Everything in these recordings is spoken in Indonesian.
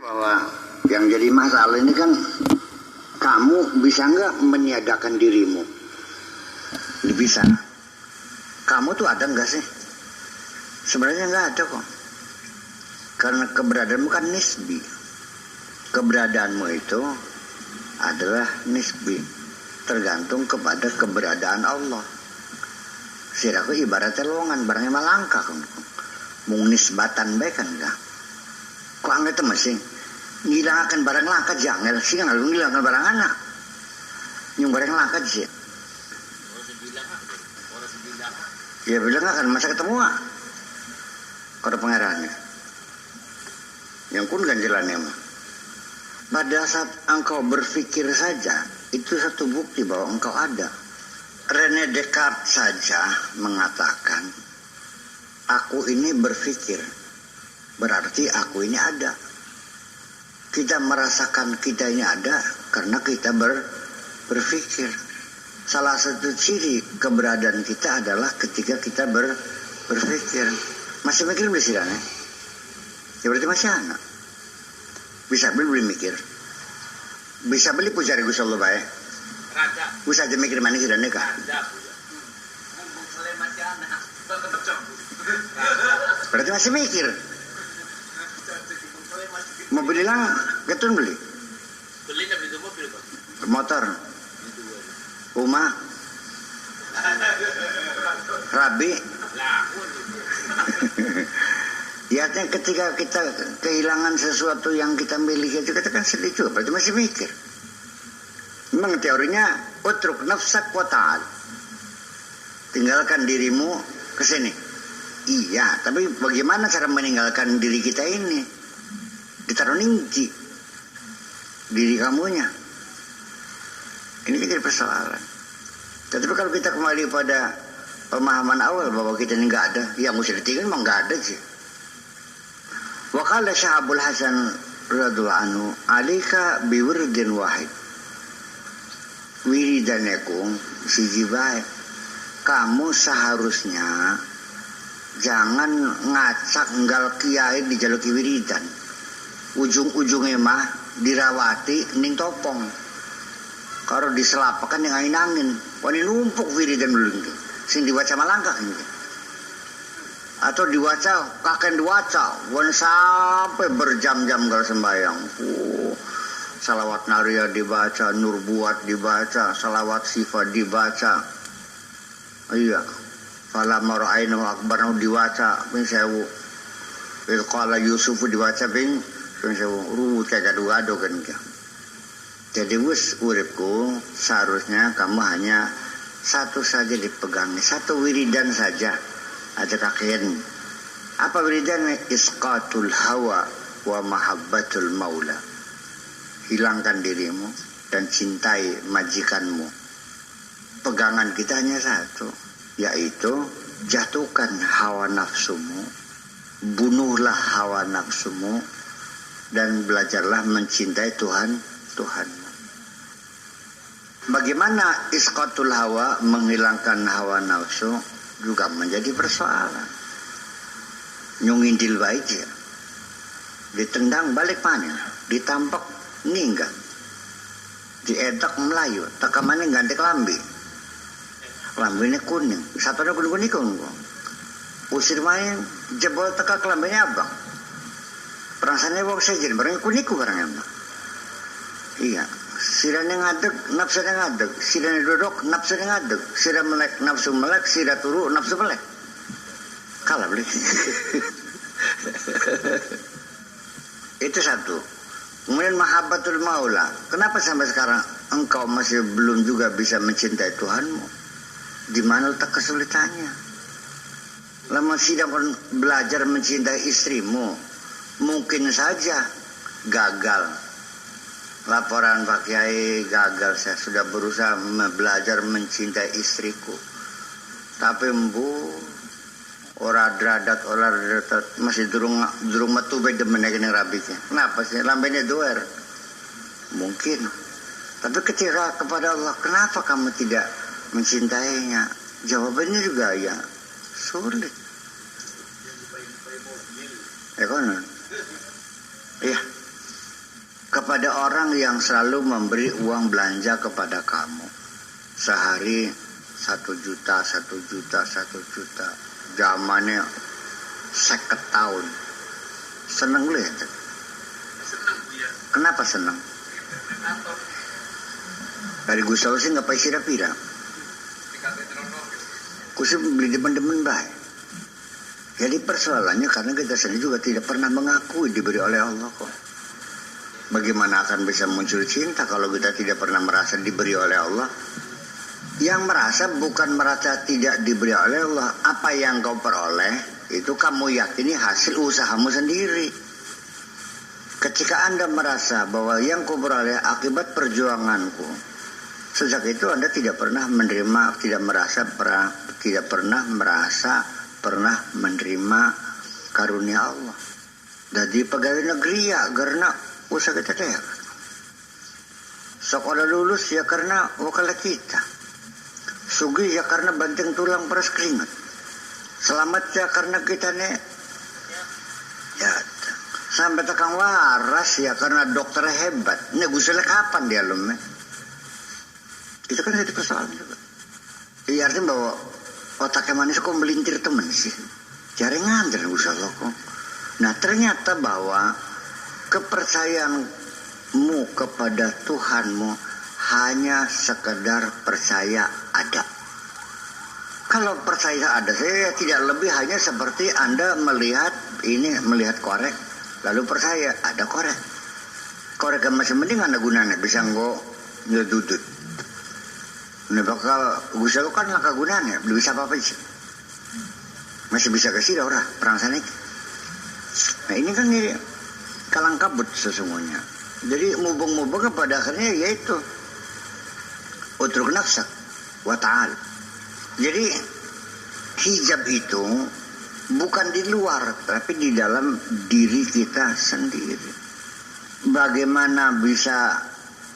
Bahwa yang jadi masalah ini kan kamu bisa nggak meniadakan dirimu? Bisa. Kamu tuh ada nggak sih? Sebenarnya nggak ada kok. Karena keberadaanmu kan nisbi. Keberadaanmu itu adalah nisbi, tergantung kepada keberadaan Allah. Siraku ibaratnya lowongan barangnya malangka kan. Mung nisbatan baik kan enggak? Kok anggap itu masih ngilangkan barang langka jangan sih kan lalu ngilangkan barang anak yang barang langka sih ya bilang akan masa ketemu kalau pengerannya yang kun ganjelannya mah pada saat engkau berpikir saja itu satu bukti bahwa engkau ada. René Descartes saja mengatakan aku ini berpikir berarti aku ini ada. Kita merasakan kita ini ada karena kita berpikir. Salah satu ciri keberadaan kita adalah ketika kita berpikir. Masih mikir beli sih kan ya? Ya berarti masih anak. Bisa beli mikir. Bisa beli pujari Gusti Allah bae. Bisa aja mikir mana sih dan nikah. Berarti masih mikir. Mobil hilang, getun beli. Belinya beli mobil Pak. Motor. Rumah. Rabi. Ya ketika kita kehilangan sesuatu yang kita miliki itu kita kan sedih juga. Berarti masih mikir. Memang teorinya utruk nafsak wa ta'al. Tinggalkan dirimu ke sini. Iya, tapi bagaimana cara meninggalkan diri kita ini? Ditaruh ninggi diri kamunya. Ini kan jadi persoalan. Tetapi kalau kita kembali pada pemahaman awal bahwa kita ini nggak ada, yang mesti ditinggal memang nggak ada sih. Wa qala Syekh Hasan radhiyallahu anhu, "Alika biwirdin wahid." Wiridanekum siji bae. Kamu seharusnya jangan ngacak nggal kiai dijaluki wiridan. Ujung-ujungnya mah dirawati ning topong. Kalau diselapakan yang angin-angin, wani numpuk wiridan dulu sing diwaca malangka gitu. Atau diwaca kaken diwaca, wani sampai berjam-jam gal sembayang. Salawat naria dibaca, nur buat dibaca, salawat sifat dibaca. Iya. Fala mara'ainu akbarnu dibaca ping 1000. Qala Yusuf dibaca ping urut kayak gaduh-gaduh kan. Jadi uripku seharusnya kamu hanya satu saja dipegangi, satu wiridan saja aja kakean. Apa wiridannya? Isqatul hawa wa mahabbatul maula. Hilangkan dirimu dan cintai majikanmu. Pegangan kita hanya satu, yaitu jatuhkan hawa nafsumu, bunuhlah hawa nafsumu, dan belajarlah mencintai Tuhanmu. Bagaimana isqatul hawa, menghilangkan hawa nafsu, juga menjadi persoalan. Nyungintil baik ya. Ditendang balik panen, ditampak ninggal. Diedak Melayu, takamannya ganti kelambi. Kelambinya kuning, satunya kuning-kuning. Usir main, jebol teka kelambinya abang. Perasaannya bawa sejen, barangnya kuniku barangnya. Iya, siranya ngadeg, nafsunya ngadeg. Siranya duduk, nafsunya ngadeg. Sirah melek, nafsu melek. Sirah turu, nafsu melek. Kalah beli. Itu satu. Kemudian mahabbatul maula. Kenapa sampai sekarang engkau masih belum juga bisa mencintai Tuhanmu? Di mana letak kesulitannya? Lama sidang belajar mencintai istrimu. Mungkin saja gagal. Laporan Pak Kiai gagal. Saya sudah berusaha belajar mencintai istriku. Tapi ora dradat masih durung metu bae demenake ning rabitnya. Kenapa sih? Lambene doer. Mungkin. Tapi ketika kepada Allah, kenapa kamu tidak mencintainya? Jawabannya juga ya sulit. Ya kan? Iya. kepada orang yang selalu memberi uang belanja kepada kamu. Sehari 1 juta, 1 juta, 1 juta. Zamannya 50 tahun. Seneng lu ya? Senang dia. Kenapa seneng? Kantor. Dari Gusau sih nggak pakai pira. Kusip beli demen-demen baik. Jadi persoalannya karena kita sendiri juga tidak pernah mengakui diberi oleh Allah kok. Bagaimana akan bisa muncul cinta kalau kita tidak pernah merasa diberi oleh Allah? Yang merasa bukan merasa tidak diberi oleh Allah. Apa yang kau peroleh itu kamu yakini hasil usahamu sendiri. Ketika Anda merasa bahwa yang kau peroleh akibat perjuanganku, sejak itu Anda tidak pernah menerima, tidak pernah menerima karunia Allah. Jadi pegawai negeri ya karena usaha kita deh. Sekolah lulus ya karena wakala kita. Sugih ya karena banting tulang peras keringat. Selamat ya karena kita nih. Ya, sampai tekan waras ya karena dokter hebat. Nih gusele kapan dia lum? Itu kan jadi persoalan juga. Iya artinya bahwa otaknya manis kok melintir temen sih. Jaringan dan usaha kok. Nah ternyata bahwa kepercayaanmu kepada Tuhanmu hanya sekedar percaya ada. Kalau percaya ada, saya tidak lebih hanya seperti Anda melihat korek, lalu percaya ada korek. Korek yang masih mending ada gunanya, bisa nyedudut. Nah bakal bisa kan laka gunanya, belum bisa apa-apa sih. Masih bisa kasih dah orang perang sana. Nah ini kan ini kalang kabut sesungguhnya. Jadi mubeng-mubeng pada akhirnya yaitu utruk nafsak wa ta'ala. Jadi hijab itu bukan di luar tapi di dalam diri kita sendiri. Bagaimana bisa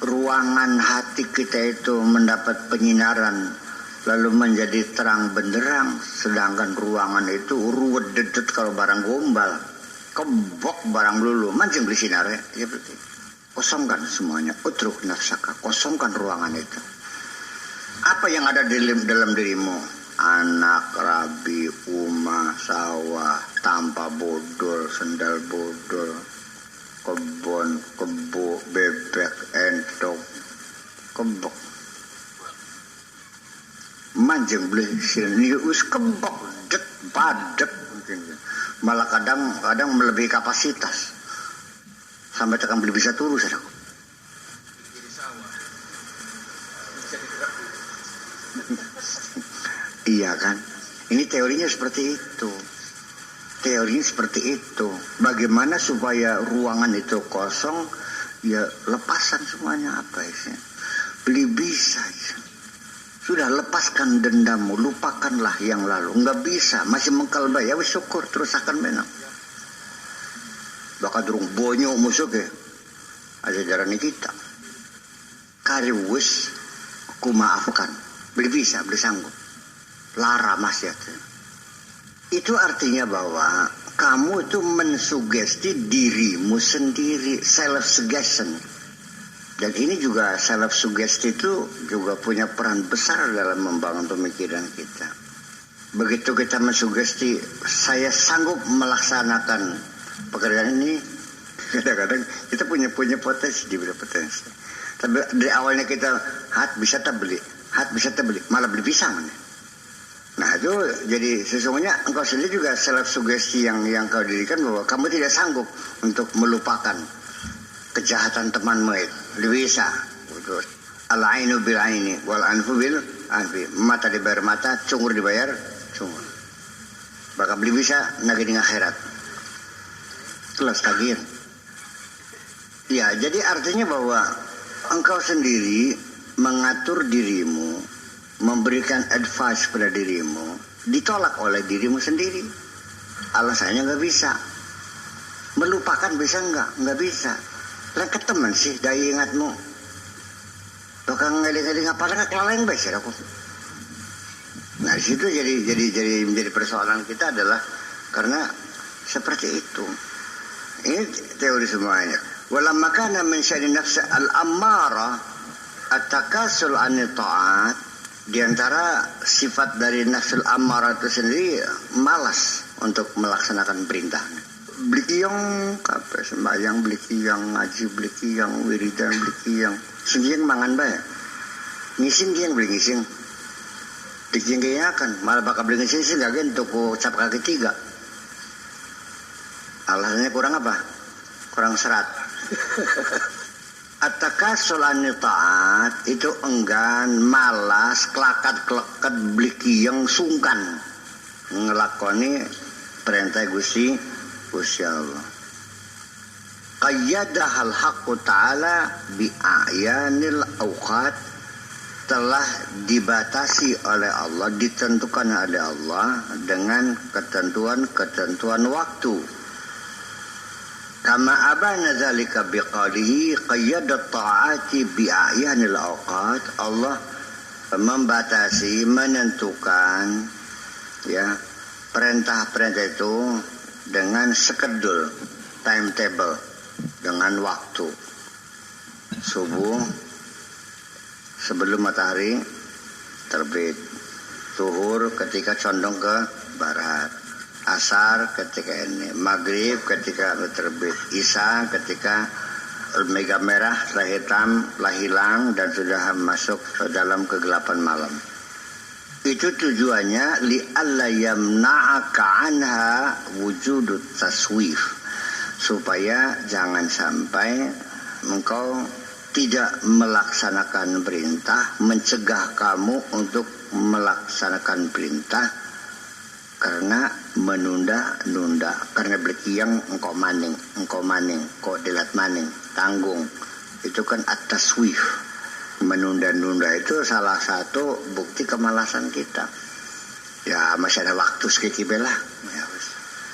ruangan hati kita itu mendapat penyinaran lalu menjadi terang benderang, sedangkan ruangan itu ruwet dedet kalau barang gombal, kebok barang lulu, mancing beli sinar ya berarti. Kosongkan semuanya, utruk nafsaka, kosongkan ruangan itu. Apa yang ada di dalam dirimu? Anak, rabi, umah, sawah, tanpa bodol, sendal bodol, kebun, kebo, bebek, entok, kebok. Manjeng beli sini us kebok, det, padet, malah kadang melebihi kapasitas. Sampai tekan beli bisa turun saya. Iya kan? Ini teorinya seperti itu. Teorinya seperti itu. Bagaimana supaya ruangan itu kosong? Ya lepasan semuanya apa ya? Beli bisa. Sudah lepaskan dendammu, lupakanlah yang lalu. Enggak bisa, masih mengkalbay. Ya wis syukur terus akan menang. Bakal durung bonyo musuh ke ajaran kita. Kari wis ku maafkan. Beli bisa, beli sanggup. Lara maksiat. Itu artinya bahwa kamu itu mensugesti dirimu sendiri, self suggestion. Dan ini juga self suggestion itu juga punya peran besar dalam membangun pemikiran kita. Begitu kita mensugesti, saya sanggup melaksanakan pekerjaan ini, kadang-kadang kita punya potensi, diberi potensi. Tapi dari awalnya kita bisa tak beli, malah beli pisang. Nah itu jadi sesungguhnya engkau sendiri juga self sugesti yang kau dirikan bahwa kamu tidak sanggup untuk melupakan kejahatan temanmu itu. Bisa. Al-ainu bil aini wal anfu bil anfi. Mata dibayar mata, cungur dibayar cungur. Bakal beli bisa nagih di akhirat. Kelas tagir. Ya, jadi artinya bahwa engkau sendiri mengatur dirimu, memberikan advice pada dirimu, ditolak oleh dirimu sendiri. Alasannya nggak bisa. Melupakan bisa nggak bisa. Lengket teman sih daya ingatmu. Tukang ngeling-ngeling apa lagi kelalaian baik aku. Nah di situ jadi persoalan kita adalah karena seperti itu. Ini teori semuanya. Walamma kana min sya'ni nafsi al-ammara at-takasul 'anil ta'at, di antara sifat dari nafsul ammara itu sendiri malas untuk melaksanakan perintahnya. Beli kiyong kape sembahyang, beli kiyong ngaji, beli kiyong wiridan, beli kiyong sing mangan bae. Ngising kiyong beli ngising. Dikiyong kayakan, malah bakal beli ngising sih gagen tuku cap kaki 3. Alasannya kurang apa? Kurang serat. At-takasul 'anil ta'at itu enggan, malas, kelakat-keleket, blikiyeng, sungkan ngelakoni perintah Gusti Allah. Qayyadahal haqqu ta'ala bi'ayanil awqat, telah dibatasi oleh Allah, ditentukan oleh Allah dengan ketentuan waktu. Kama abana dzalika biqalihi qayyadat ta'ati bi'ayanil awqat. Allah membatasi, menentukan ya perintah-perintah itu dengan skedul, timetable, dengan waktu. Subuh sebelum matahari terbit, zuhur ketika condong ke barat, asar ketika ini, maghrib ketika terbit, isya ketika mega merah telah hitam, telah hilang dan sudah masuk ke dalam kegelapan malam. Itu tujuannya li'alla yamna'aka anha wujudut taswif, supaya jangan sampai engkau tidak melaksanakan perintah, mencegah kamu untuk melaksanakan perintah karena menunda-nunda, karena berkiyang engkau maning, kau dilat maning, tanggung. Itu kan at-taswif. Menunda-nunda itu salah satu bukti kemalasan kita. Ya masih ada waktu sekiki belah. Ya,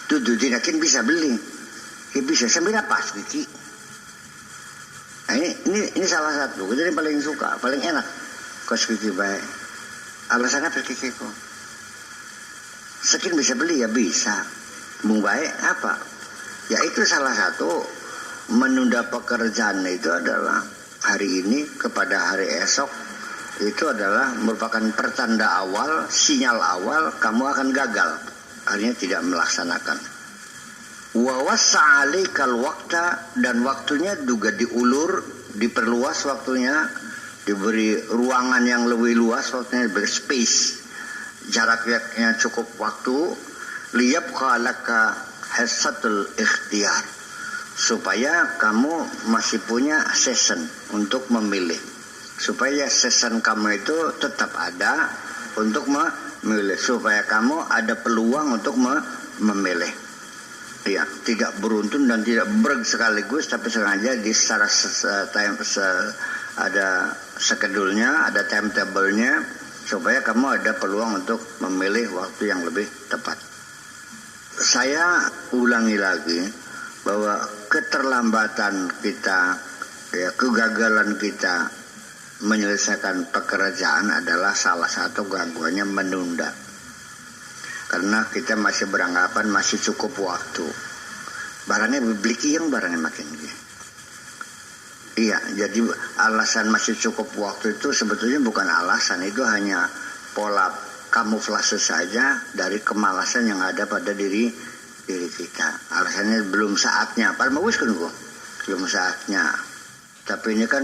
itu dudinakin bisa beli. Ya, bisa sambil apa sekiki. Nah, ini salah satu. Kita paling suka, paling enak. Kau sekiki baik. Alasannya berkiki kok. Sekin bisa beli ya bisa. Mau baik apa? Ya itu salah satu. Menunda pekerjaan itu adalah hari ini kepada hari esok. Itu adalah merupakan pertanda awal, sinyal awal kamu akan gagal. Akhirnya tidak melaksanakan. Wa wassa 'alaikal waqta, dan waktunya juga diulur, diperluas waktunya, diberi ruangan yang lebih luas waktunya, diberi space. Jaraknya cukup waktu, liyabqa laka hasatul ikhtiyar, supaya kamu masih punya season untuk memilih, supaya season kamu itu tetap ada untuk memilih, supaya kamu ada peluang untuk memilih. Ya, tidak beruntun dan tidak sekaligus, tapi sengaja di secara ada skedulnya, ada timetable-nya, supaya kamu ada peluang untuk memilih waktu yang lebih tepat. Saya ulangi lagi bahwa keterlambatan kita, ya, kegagalan kita menyelesaikan pekerjaan adalah salah satu gangguannya menunda. Karena kita masih beranggapan masih cukup waktu. Barangnya beli yang barangnya makin gini. Iya, jadi alasan masih cukup waktu itu sebetulnya bukan alasan, itu hanya pola kamuflase saja dari kemalasan yang ada pada diri kita. Alasannya belum saatnya, padahal bagus kan gua, belum saatnya. Tapi ini kan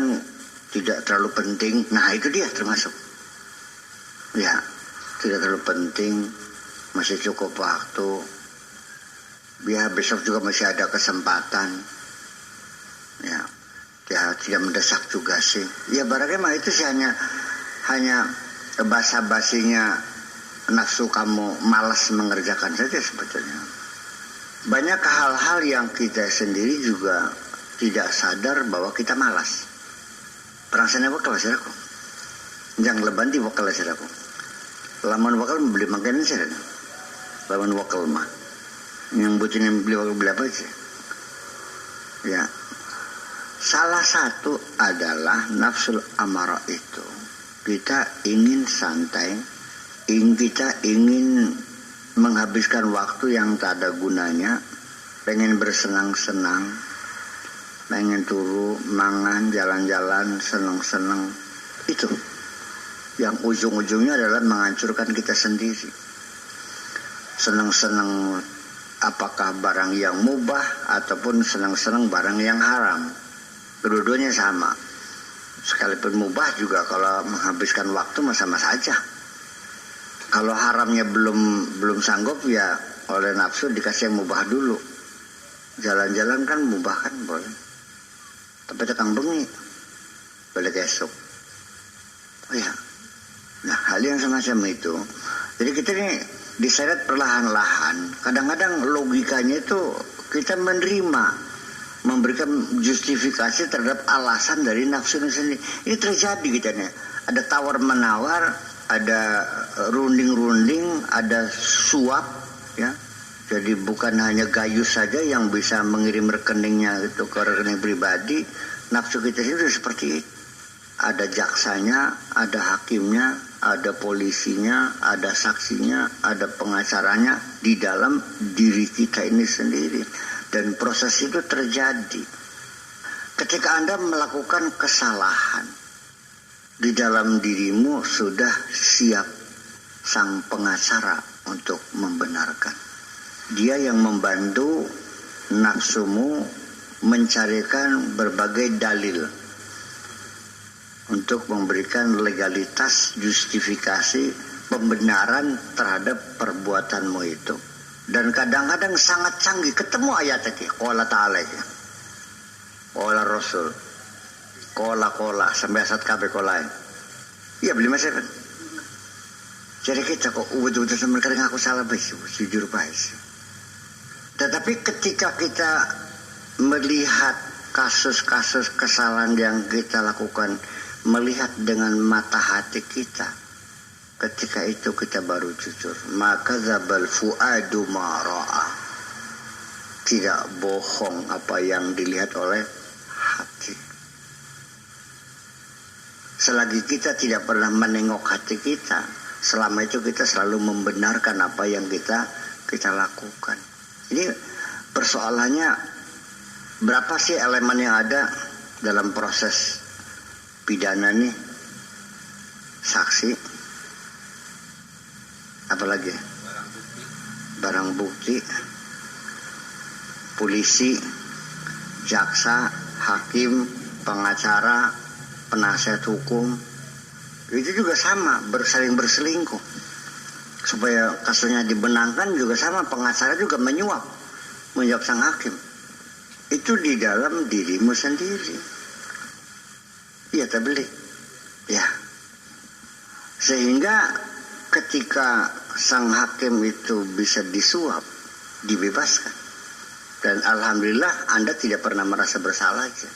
tidak terlalu penting. Nah itu dia termasuk. Ya, tidak terlalu penting, masih cukup waktu. Biar besok juga masih ada kesempatan. Ya tidak mendesak juga sih. Ya barangnya mah itu sih hanya basa-basinya nafsu kamu malas mengerjakan saja sebetulnya. Banyak hal-hal yang kita sendiri juga tidak sadar bahwa kita malas. Perasaannya bakal siraku. Jangan leban di bakal siraku. Laman bakal beli makanan sih. Laman bakal mah. Yang butuhin beli apa sih? Ya. Salah satu adalah nafsul amarah itu. Kita ingin santai, kita ingin menghabiskan waktu yang tak ada gunanya, pengen bersenang-senang, pengen turu, mangan, jalan-jalan, seneng-seneng. Itu yang ujung-ujungnya adalah menghancurkan kita sendiri. Seneng-seneng apakah barang yang mubah ataupun seneng-seneng barang yang haram. Kedua-duanya sama. Sekalipun mubah juga kalau menghabiskan waktu sama saja. Kalau haramnya belum sanggup ya oleh nafsu dikasih yang mubah dulu. Jalan-jalan kan mubah kan boleh. Tapi tekang bengi balik esok. Oh ya. Nah hal yang semacam itu. Jadi kita ini diseret perlahan-lahan. Kadang-kadang logikanya itu kita menerima, memberikan justifikasi terhadap alasan dari nafsu sendiri. Ini terjadi gitu nih. Ada tawar-menawar, ada runding-runding, ada suap, ya. Jadi bukan hanya gayus saja yang bisa mengirim rekeningnya itu ke rekening pribadi. Nafsu kita itu seperti itu. Ada jaksanya, ada hakimnya, ada polisinya, ada saksinya, ada pengacaranya di dalam diri kita ini sendiri. Dan proses itu terjadi ketika Anda melakukan kesalahan. Di dalam dirimu sudah siap sang pengacara untuk membenarkan. Dia yang membantu nafsumu mencarikan berbagai dalil untuk memberikan legalitas, justifikasi, pembenaran terhadap perbuatanmu itu. Dan kadang-kadang sangat canggih, ketemu ayatnya, qala ta'ala, qala rasul, qala, sampai asat kabeh qolain. Iya, beli masih kan? Jadi kita kok betul-betul sama kadang aku salah baik, jujur baik. Tetapi ketika kita melihat kasus-kasus kesalahan yang kita lakukan, melihat dengan mata hati kita, ketika itu kita baru jujur. Maka zabal fuadu mara'a. Tidak bohong apa yang dilihat oleh hati. Selagi kita tidak pernah menengok hati kita, selama itu kita selalu membenarkan apa yang kita lakukan. Ini persoalannya berapa sih elemen yang ada dalam proses pidana nih? Saksi, apalagi barang bukti, polisi, jaksa, hakim, pengacara, penasihat hukum. Itu juga sama, saling berselingkuh. Supaya kasusnya dibenangkan juga sama, pengacara juga menyuap sang hakim. Itu di dalam dirimu sendiri. Iya, terbeli. Ya. Sehingga ketika sang hakim itu bisa disuap, dibebaskan. Dan alhamdulillah Anda tidak pernah merasa bersalah aja.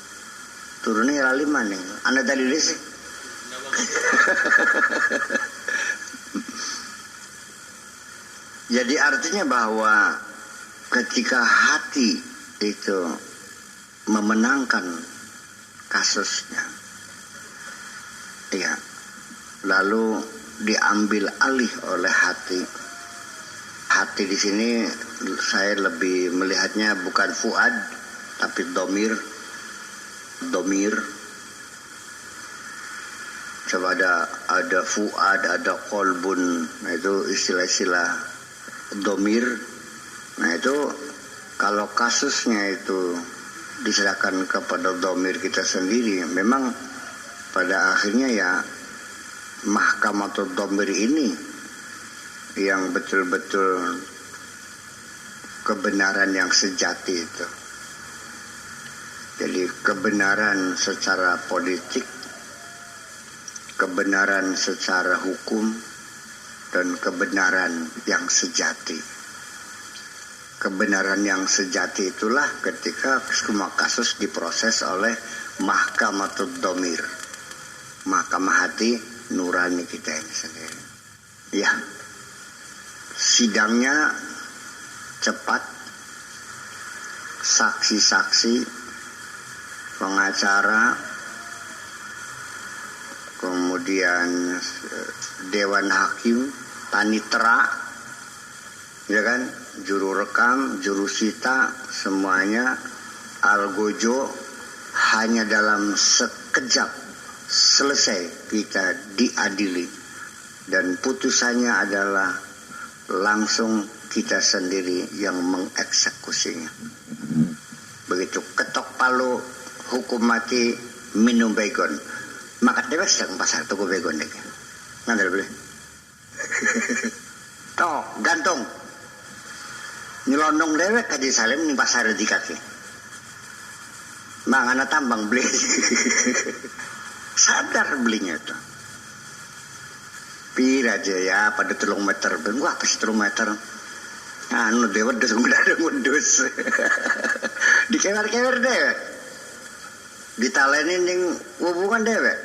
Turunnya laliman nih. Anda tadi sih. Jadi artinya bahwa ketika hati itu memenangkan kasusnya, ya, lalu diambil alih oleh hati. Hati di sini saya lebih melihatnya bukan fuad, tapi domir. Coba ada fuad, ada kolbun, nah itu istilah-istilah domir. Nah itu kalau kasusnya itu diserahkan kepada domir kita sendiri, memang pada akhirnya ya mahkamatul domir ini yang betul-betul kebenaran yang sejati itu. Jadi kebenaran secara politik, kebenaran secara hukum, dan kebenaran yang sejati. Kebenaran yang sejati itulah ketika semua kasus diproses oleh mahkamatul domir, mahkamah hati nurani kita ini sendiri. Ya, sidangnya cepat, saksi-saksi, pengacara, kemudian dewan hakim, panitera, ya kan, juru rekam, juru sita, semuanya algojo, hanya dalam sekejap selesai kita diadili, dan putusannya adalah langsung kita sendiri yang mengeksekusinya. Begitu ketok palu hukum mati, minum baygon, maka dewek sedang pasar tuku baygon dek. Nggak boleh. Toh gantung nyelondong dewek kaji salim nih pasar di kaki. Mangana tambang beli. Sadar belinya tuh. Pira aja ya pada 3 meter. Gua apa sih 3 meter? Anu dewa dus udah ada ngundus. Dikewer-kewer dewek. Ditalenin ning hubungan dewek.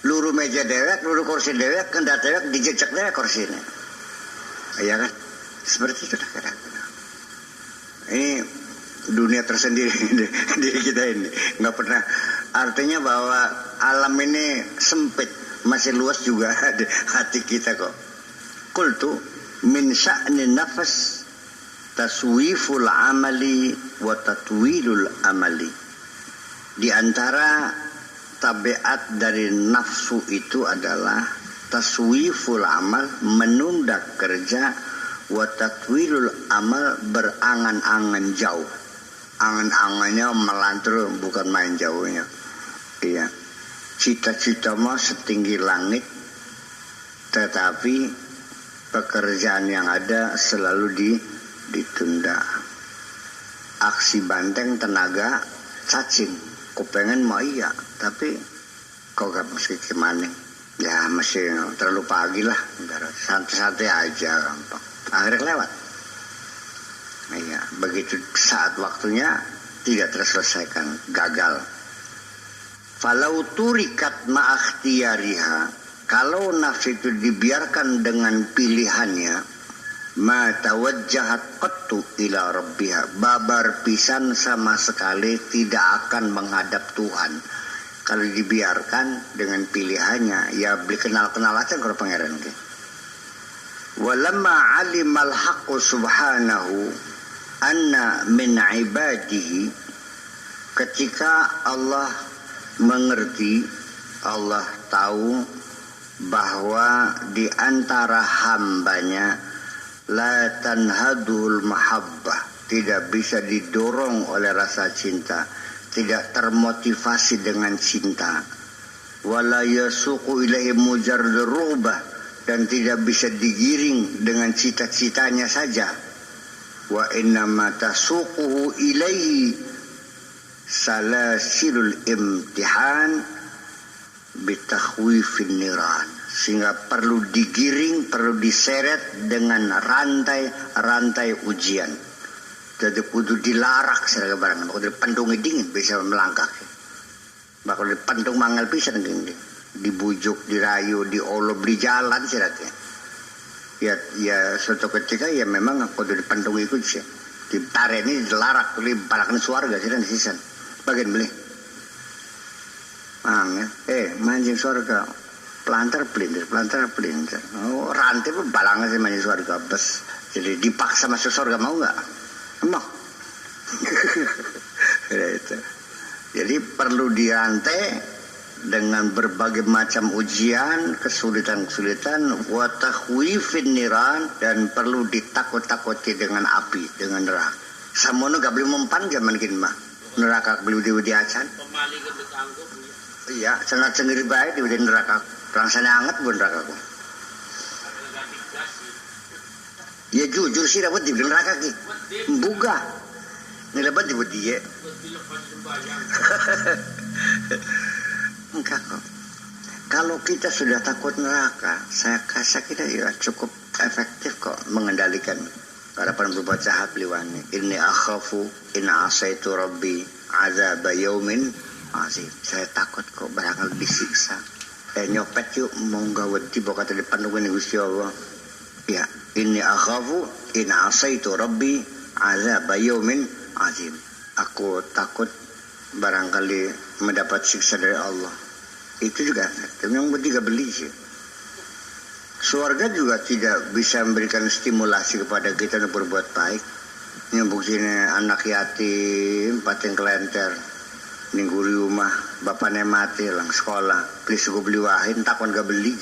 Luru meja dewek, luru kursi dewek, kendat dewek, dijejak dewek kursinya. Iya kan? Seperti itu kira-kira. Ini dunia tersendiri diri kita ini. Nggak pernah. Artinya bahwa alam ini sempit, masih luas juga hati kita kok. Qultu min sya'ni nafas taswiful amali wa tatwilul amali. Di antara tabiat dari nafsu itu adalah taswiful amal, menunda kerja, wa tatwilul amal, berangan-angan jauh. Angan-angannya melantur, bukan main jauhnya. Iya. Cita-cita mah setinggi langit, tetapi pekerjaan yang ada selalu ditunda. Aksi banteng tenaga cacing, ku pengen mau iya, tapi kok gak mesti gimana? Ya masih terlalu pagi lah, santai-santai aja gampang. Akhirnya lewat. Iya, begitu saat waktunya tidak terselesaikan, gagal. Falau turikat ma'akhtiyariha, kalau nafsu itu dibiarkan dengan pilihannya, ma tawajjahat qattu ila rabbiha, babar pisan sama sekali tidak akan menghadap Tuhan. Kalau dibiarkan dengan pilihannya, ya beli kenal-kenal aja kalau pangeran ke. Walamma alimal haqqu subhanahu anna min ibadihi, ketika Allah mengerti, Allah tahu bahwa di antara hambanya la tanhadul mahabbah, tidak bisa didorong oleh rasa cinta, tidak termotivasi dengan cinta, wala yasuqu ilaihi mujarrad rughbah, dan tidak bisa digiring dengan cita-citanya saja. Wa innama tasuquhu ilaihi salasilul imtihan bitakhwifin niran, sehingga perlu digiring, perlu diseret dengan rantai-rantai ujian. Jadi kudu dilarak serga barang, kudu dipendungi dingin bisa melangkah. Bakal dipendung mangal pisan gini, dibujuk, dirayu, diolob, di jalan siratnya. Ya suatu ketika ya memang kudu dipendungi ikut sih. Ditareni dilarak, dipalakan suarga sih dan sisan. Bagian beli. Mangnya, mancing suarga, pelantar pelintir. Oh, rantai pun balangnya sih mancing suarga bes. Jadi dipaksa masuk surga mau nggak? Mau. Itu. Jadi perlu dirantai dengan berbagai macam ujian, kesulitan-kesulitan, wa takhwifin niran, dan perlu ditakut-takuti dengan api, dengan neraka. Samono gak boleh mempan zaman kini mah. Neraka beli di acan. Iya, sangat sendiri baik di neraka. Rangsana hangat bukan neraka ku. Ya jujur sih dapat di neraka ki. Buga. Nilabat di dia. Enggak kok. Kalau kita sudah takut neraka, saya kira ya cukup efektif kok mengendalikan. Harapan berbuat jahat liwani. Inni akhafu in asaitu rabbi azab yaumin azim. Saya takut kok barangkali disiksa. Nyopet yuk mau gawat di bawah kata dipandungin Gusti Allah. Ya, inni akhafu in asaitu rabbi azab yaumin azim. Aku takut barangkali mendapat siksa dari Allah. Itu juga efektif. Yang ketiga beli sih. Surga juga tidak bisa memberikan stimulasi kepada kita untuk berbuat baik. Yang buktinya anak yatim, pating kelenter, minggu di rumah bapaknya mati lang sekolah beli suku beli wahin takon gak beli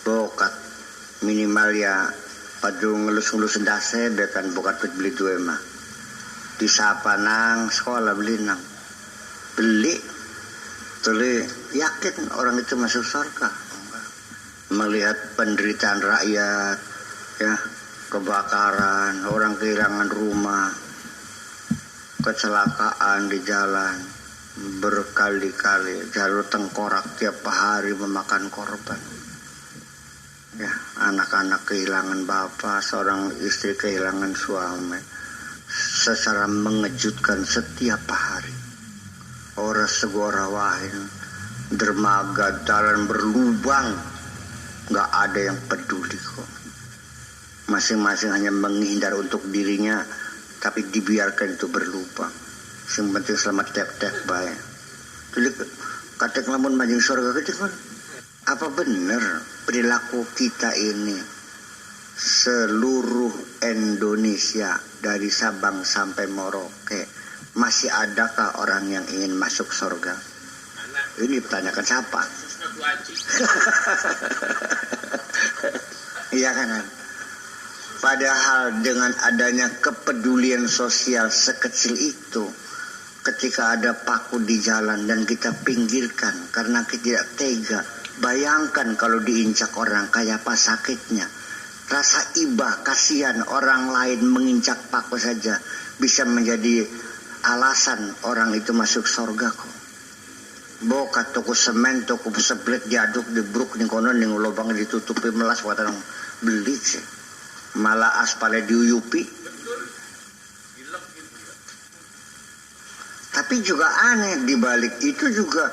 bokat minimal ya padu ngelus-ngelus dase bekan bokat beli dua mah disapa nang sekolah beli nang beli tuli yakin orang itu masuk surga melihat penderitaan rakyat ya kebakaran orang kehilangan rumah kecelakaan di jalan berkali-kali jalur tengkorak tiap hari memakan korban ya anak-anak kehilangan bapak seorang istri kehilangan suami secara mengejutkan setiap hari orang segora wahin dermaga jalan berlubang nggak ada yang peduli kok masing-masing hanya menghindar untuk dirinya tapi dibiarkan itu berlubang yang penting selamat tek-tek baik jadi katek lamun majing surga kecil kan apa benar perilaku kita ini seluruh Indonesia dari Sabang sampai Merauke masih adakah orang yang ingin masuk surga? Ini pertanyakan siapa? Iya kan? Padahal dengan adanya kepedulian sosial sekecil itu, ketika ada paku di jalan dan kita pinggirkan karena kita tidak tega, bayangkan kalau diinjak orang kayak apa sakitnya. Rasa iba, kasihan orang lain menginjak paku saja bisa menjadi alasan orang itu masuk surga kok. Bokat toko semen, toko seplit diaduk, dibruk, ning kono ning lubang ditutupi melas watan beli sih. Malah aspalnya diuyupi. Tapi juga aneh dibalik itu juga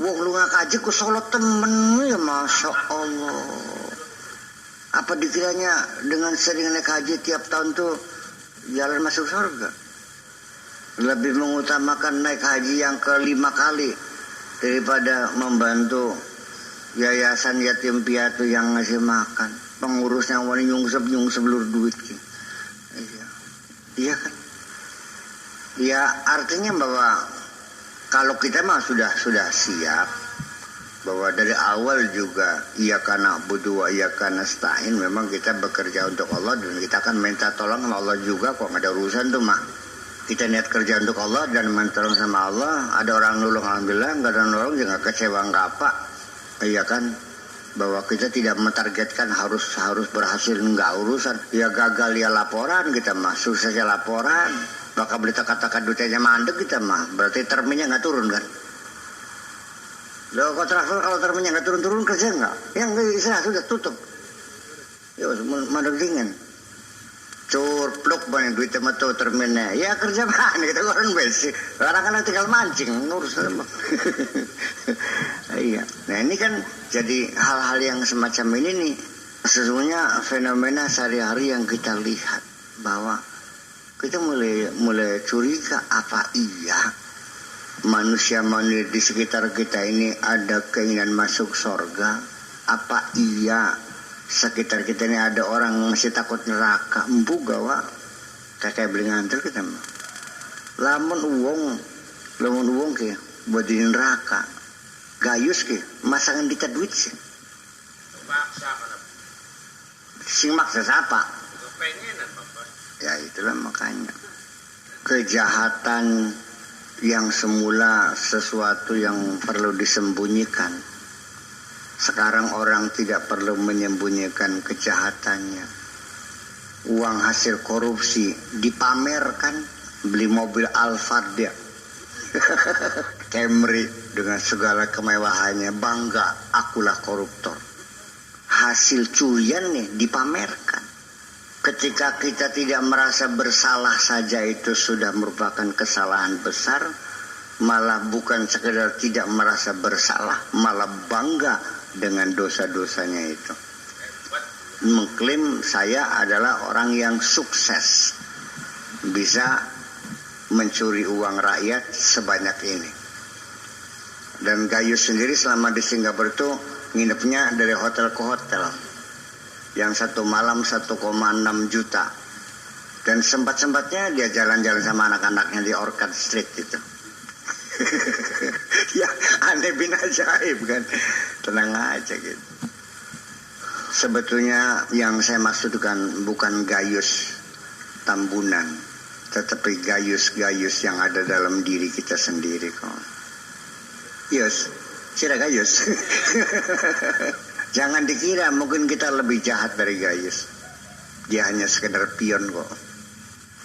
wong lu ngakaji ku solo temen ya masya Allah. Apa dikiranya dengan sering naik haji tiap tahun tuh jalan masuk surga? Lebih mengutamakan naik haji yang ke-5 kali daripada membantu yayasan yatim piatu yang ngasih makan. Pengurusnya wani nyungsep lur duit gitu. Iya kan? Ya artinya bahwa kalau kita mah sudah siap bahwa dari awal juga iya karena budu iya karena stain memang kita bekerja untuk Allah dan kita akan minta tolong sama Allah juga kok nggak ada urusan tuh mah kita niat kerja untuk Allah dan mentolong sama Allah ada orang nolong alhamdulillah nggak ada nolong jangan kecewa nggak apa iya kan bahwa kita tidak mentargetkan harus berhasil nggak urusan ya gagal ya laporan kita mah suksesnya laporan bakal berita katakan duitnya mandek kita mah berarti terminnya nggak turun kan lo kontraktor kalau terminnya nggak turun kerja nggak yang istirahat sudah tutup ya mandek dingin curpluk banyak duitnya mah tuh terminnya ya kerja mana kita orang besi orang tinggal mancing ngurus iya nah ini kan jadi hal-hal yang semacam ini nih sesungguhnya fenomena sehari-hari yang kita lihat bahwa kita mulai curiga apa iya manusia di sekitar kita ini ada keinginan masuk surga apa iya sekitar kita ini ada orang masih takut neraka empu gawa kayak beli nganter kita mah lamun uang ke buat di neraka gayus ke masangan kita duit sih sing maksa siapa ya itulah makanya kejahatan yang semula sesuatu yang perlu disembunyikan sekarang orang tidak perlu menyembunyikan kejahatannya uang hasil korupsi dipamerkan beli mobil Alphard dia Camry dengan segala kemewahannya bangga akulah koruptor hasil curian nih dipamerkan ketika kita tidak merasa bersalah saja itu sudah merupakan kesalahan besar malah bukan sekedar tidak merasa bersalah malah bangga dengan dosa-dosanya itu mengklaim saya adalah orang yang sukses bisa mencuri uang rakyat sebanyak ini dan Gayus sendiri selama di Singapura itu nginepnya dari hotel ke hotel yang satu malam 1,6 juta dan sempat-sempatnya dia jalan-jalan sama anak-anaknya di Orchard Street itu Ya aneh bin ajaib kan. Tenang aja gitu. Sebetulnya yang saya maksudkan bukan gayus Tambunan, tetapi gayus-gayus yang ada dalam diri kita sendiri kok. Yus, sira gayus. Jangan dikira mungkin kita lebih jahat dari gayus. Dia hanya sekedar pion kok.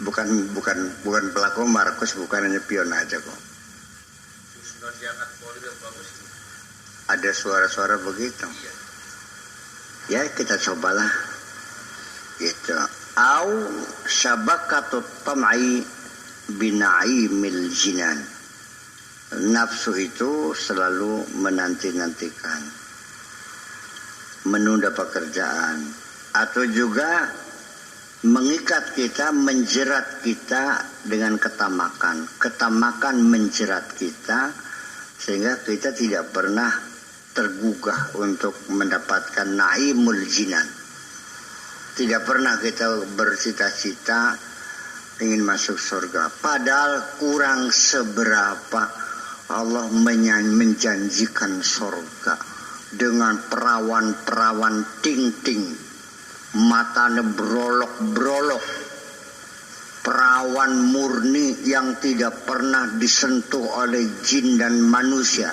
Bukan pelaku Markus, bukan hanya pion aja kok. Ada suara-suara begitu. Ya kita cobalah. Gitu. Au syabakatut tam'i bina'imil jinan. Nafsu itu selalu menanti-nantikan, menunda pekerjaan, atau juga mengikat kita, menjerat kita dengan ketamakan. Ketamakan menjerat kita sehingga kita tidak pernah tergugah untuk mendapatkan naimul jinan. Tidak pernah kita bercita-cita ingin masuk surga. Padahal kurang seberapa Allah menjanjikan surga dengan perawan-perawan ting-ting, matanya brolok-brolok, perawan murni yang tidak pernah disentuh oleh jin dan manusia.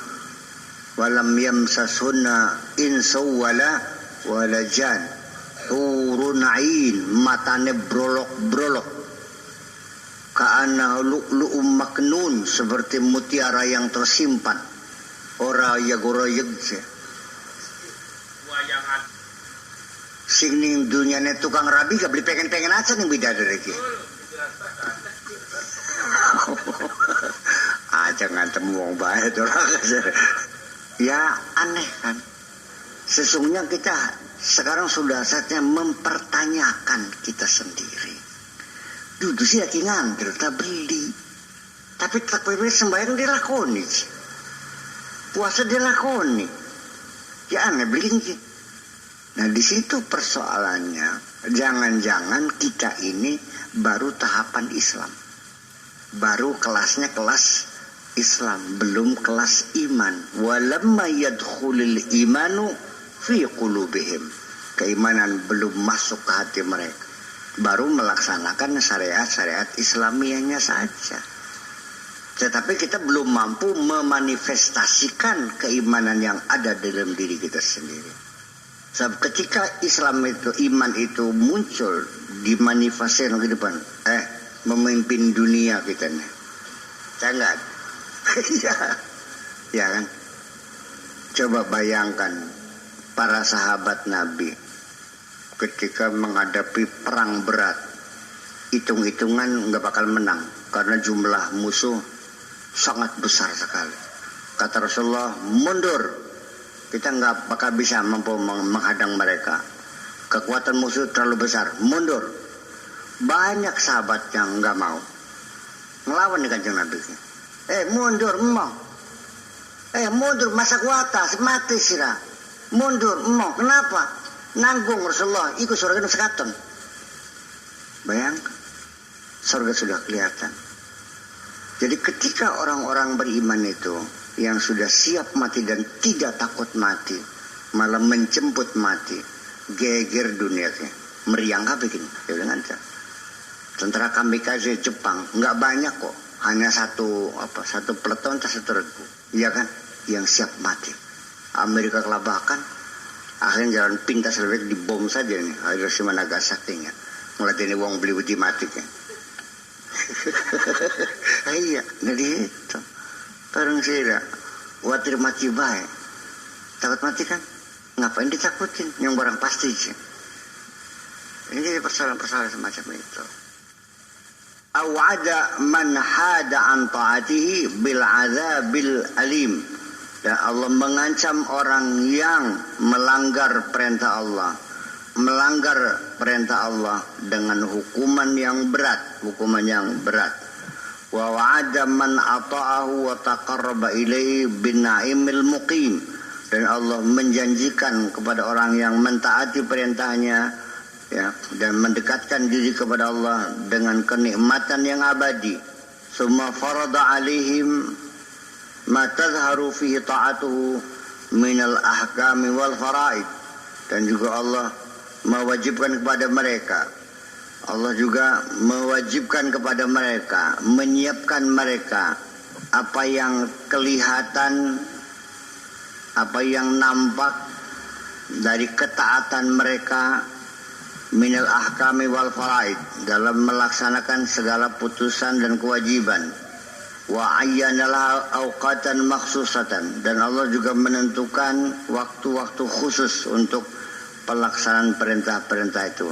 Walam yamsasuna insu wala jan. Hurun ain, matanya brolok-brolok. Ka'ana lu'lu'um maknun, seperti mutiara yang tersimpan. Ora yagoroyeg. Wayangan. Sing ning dunyane tukang rabi gak beli pengen-pengen aja ning bidadari iki. Aja ngantem wong bae ya aneh kan. Sesungguhnya kita sekarang sudah saatnya mempertanyakan kita sendiri. Dudu sih lagi ngandel tak beli, tapi tak beli sembahyang dilakoni, puasa dilakoni, ya aneh beli. Nah di situ persoalannya, jangan-jangan kita ini baru tahapan Islam, baru kelasnya kelas Islam, belum kelas iman. Walamma yadkhulul imanu fi qulubihim, keimanan belum masuk ke hati mereka, baru melaksanakan syariat-syariat Islamiyahnya saja. Tetapi kita belum mampu memanifestasikan keimanan yang ada dalam diri kita sendiri. Sebab ketika Islam itu, iman itu muncul, dimanifestasikan ke depan, memimpin dunia kita nih. Jangan. Ya kan? Coba bayangkan para sahabat Nabi ketika menghadapi perang berat, hitung-hitungan nggak bakal menang karena jumlah musuh sangat besar sekali. Kata Rasulullah, mundur, kita nggak bakal bisa mampu menghadang mereka. Kekuatan musuh terlalu besar, mundur. Banyak sahabat yang nggak mau ngelawan di Kanjeng Nabi. Mundur, emang. Mundur, masa kuata, mati sirah. Mundur, emang. Kenapa? Nanggung Rasulullah, ikut surga nu sekaton. Bayangkan, surga sudah kelihatan. Jadi ketika orang-orang beriman itu yang sudah siap mati dan tidak takut mati, malah menjemput mati, geger dunia, meriang apa begini? Ya dengan tentara kamikaze Jepang nggak banyak kok, hanya satu peleton, satu regu, ya kan, yang siap mati. Amerika kelabakan, akhirnya jalan pintas lebih dibom saja nih, Hiroshima Nagasaki nya, ngeliatin wong beli uji mati kan. Iya, jadi itu. Orang sira, watir mati baik, takut mati kan? Ngapain ditakutin? Yang barang pasti sih. Ini jadi persoalan-persoalan semacam itu. Awada man hada an ta'atihi bil azabil alim. Dan Allah mengancam orang yang melanggar perintah Allah, melanggar perintah Allah dengan hukuman yang berat, Wa wa'ada man ata'ahu wa taqarraba ilaihi bin na'imil muqim. Dan Allah menjanjikan kepada orang yang mentaati perintahnya, ya, dan mendekatkan diri kepada Allah dengan kenikmatan yang abadi. Summa farada alaihim ma tadharu fihi ta'atuhu minal ahkami wal faraid. Dan juga Allah mewajibkan kepada mereka, Allah juga mewajibkan kepada mereka, menyiapkan mereka apa yang kelihatan, apa yang nampak dari ketaatan mereka minal ahkami wal faraid, dalam melaksanakan segala putusan dan kewajiban. Wa ayyana awqatan makhsusatan, dan Allah juga menentukan waktu-waktu khusus untuk pelaksanaan perintah-perintah itu.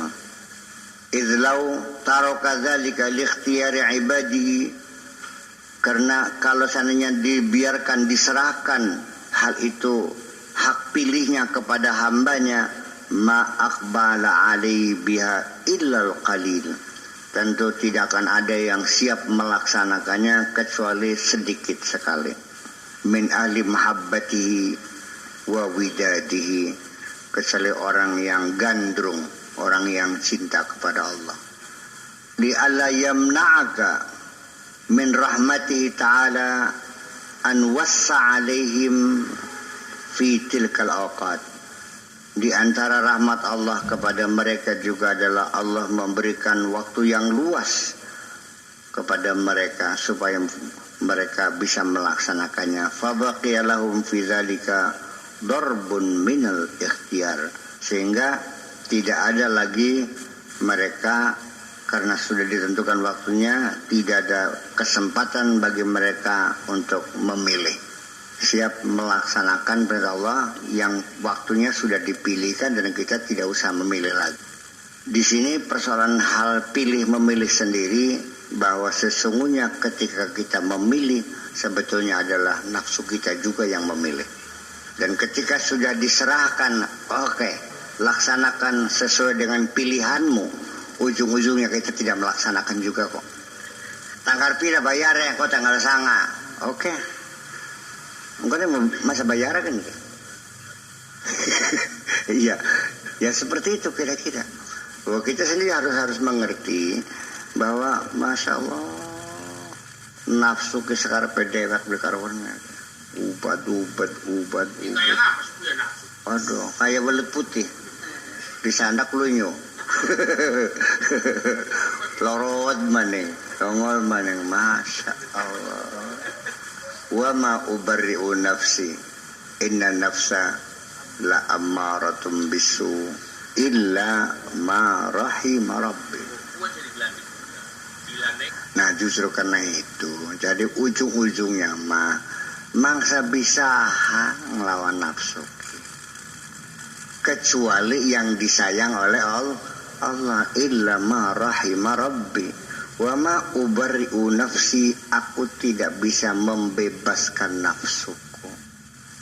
Izlau taraka dzalika li ikhtiyari ibadihi, karena kalau seandainya dibiarkan, diserahkan hal itu, hak pilihnya kepada hambanya, ma aqbala alaihi biha illal qalil, tentu tidak akan ada yang siap melaksanakannya kecuali sedikit sekali. Min ahli mahabbatihi wa widadihi, kecuali orang yang gandrung, orang yang cinta kepada Allah. Li alla yamna'aka min rahmatihi ta'ala an wassa alaihim fi tilkal awqat. Di antara rahmat Allah kepada mereka juga adalah Allah memberikan waktu yang luas kepada mereka supaya mereka bisa melaksanakannya. Fabaqiya lahum fi dzalika darbun minal ikhtiyar, sehingga tidak ada lagi mereka, karena sudah ditentukan waktunya, tidak ada kesempatan bagi mereka untuk memilih. Siap melaksanakan perintah Allah yang waktunya sudah dipilihkan dan kita tidak usah memilih lagi. Di sini persoalan hal pilih memilih sendiri, bahwa sesungguhnya ketika kita memilih sebetulnya adalah nafsu kita juga yang memilih. Dan ketika sudah diserahkan, oke, laksanakan sesuai dengan pilihanmu, ujung-ujungnya kita tidak melaksanakan juga kok. Tanggal pila bayar ya kok tanggal sanga, oke. Mungkin masa bayar kan? Iya, ya seperti itu kira-kira. Bahwa kita sendiri harus mengerti bahwa masya Allah nafsu ke sekarang pedewat berkaruannya, ubat. Aduh, kayak belut putih disandak lunyo. Lorot maning, tongol maning, masya Allah. Wa ma ubarri'u nafsi inna nafsa la ammaratum bisu illa ma rahima rabbi. Nah justru karena itu, jadi ujung-ujungnya mangsa bisa ngelawan nafsu, kecuali yang disayang oleh Allah. Illa ma rahima rabbi. Wa ma ubarri'u nafsi, aku tidak bisa membebaskan nafsuku.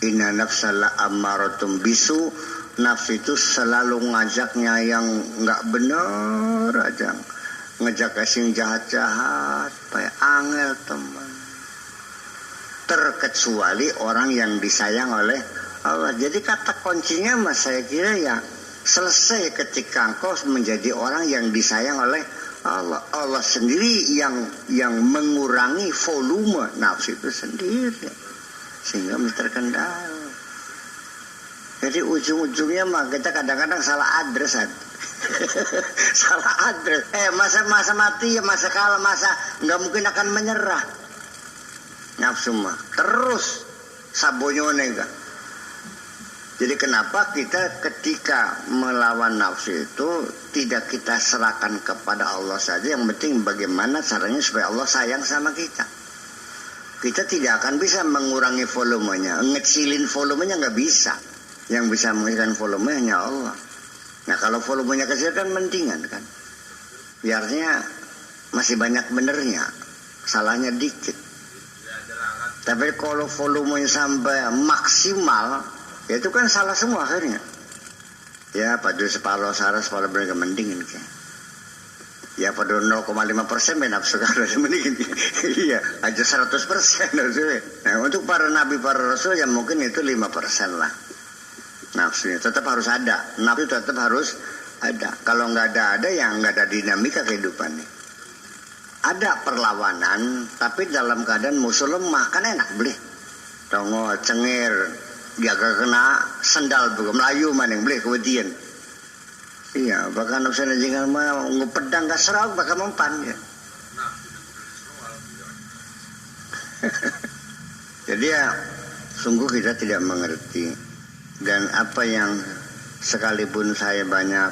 Inna nafsa la ammaratum bisu, nafsu itu selalu ngajaknya yang enggak benar aja, ngajak kasih jahat-jahat, kayak angel teman. Terkecuali orang yang disayang oleh Allah. Jadi kata kuncinya mas saya kira ya selesai ketika engkau menjadi orang yang disayang oleh Allah. Allah sendiri yang mengurangi volume nafsu itu sendiri sehingga terkendali. Jadi ujung-ujungnya mah kita kadang-kadang salah address. Salah address. Masa mati ya, masa kalah, masa nggak mungkin akan menyerah. Nafsu mah terus sabonyone enggak. Jadi kenapa kita ketika melawan nafsu itu tidak kita serahkan kepada Allah saja, yang penting bagaimana caranya supaya Allah sayang sama kita. Kita tidak akan bisa mengurangi volumenya, ngecilin volumenya nggak bisa. Yang bisa mengecilkan volumenya hanya Allah. Nah kalau volumenya kecil kan mendingan kan. Biarnya masih banyak benernya, salahnya dikit. Tapi kalau volumenya sampai maksimal, ya itu kan salah semua akhirnya. Ya pada separuh saras pada mereka mendingin kan. Ya pada 0,5% nafsu kalau mendingin. Iya, aja 100% nafsu. Nah untuk para nabi, para rasul ya mungkin itu 5% lah. Nafsunya tetap harus ada. Nafsu tetap harus ada. Kalau nggak ada ya nggak ada dinamika kehidupannya. Ada perlawanan, tapi dalam keadaan musuh lemah kan enak beli. tongo cengir jaga kena sendal bukan Melayu mana yang boleh kemudian iya bahkan usah jangan mau ngepedang gak serau bakal mempan ya. Jadi ya sungguh kita tidak mengerti dan apa yang sekalipun saya banyak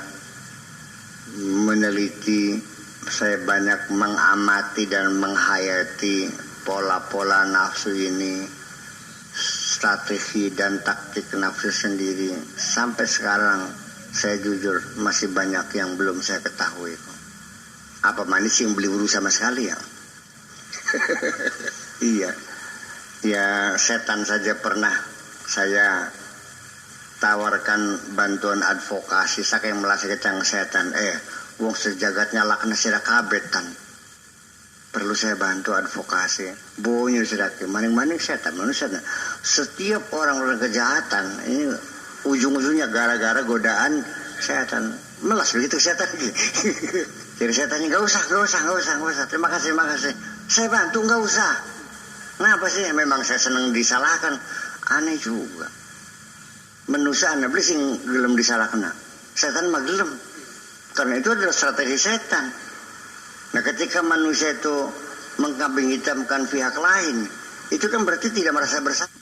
meneliti, saya banyak mengamati dan menghayati pola-pola nafsu ini, strategi dan taktik nafsu sendiri. Sampai sekarang saya jujur masih banyak yang belum saya ketahui. Apa manis yang beli buru sama sekali ya? Iya. Ya setan saja pernah saya tawarkan bantuan advokasi saking melas kecang setan wong sejagatnya lakna sira kabetan perlu saya bantu advokasi bonyo sirake maning-maning setan manusia setiap orang kejahatan ini ujung-ujungnya gara-gara godaan setan melas begitu setan jadi setannya nggak usah terima kasih saya bantu nggak usah. Kenapa sih memang saya senang disalahkan aneh juga manusia anda beli sing gelem disalahkan setan mah gelem karena itu adalah strategi setan. Nah ketika manusia itu mengkambing hitamkan pihak lain itu kan berarti tidak merasa bersalah.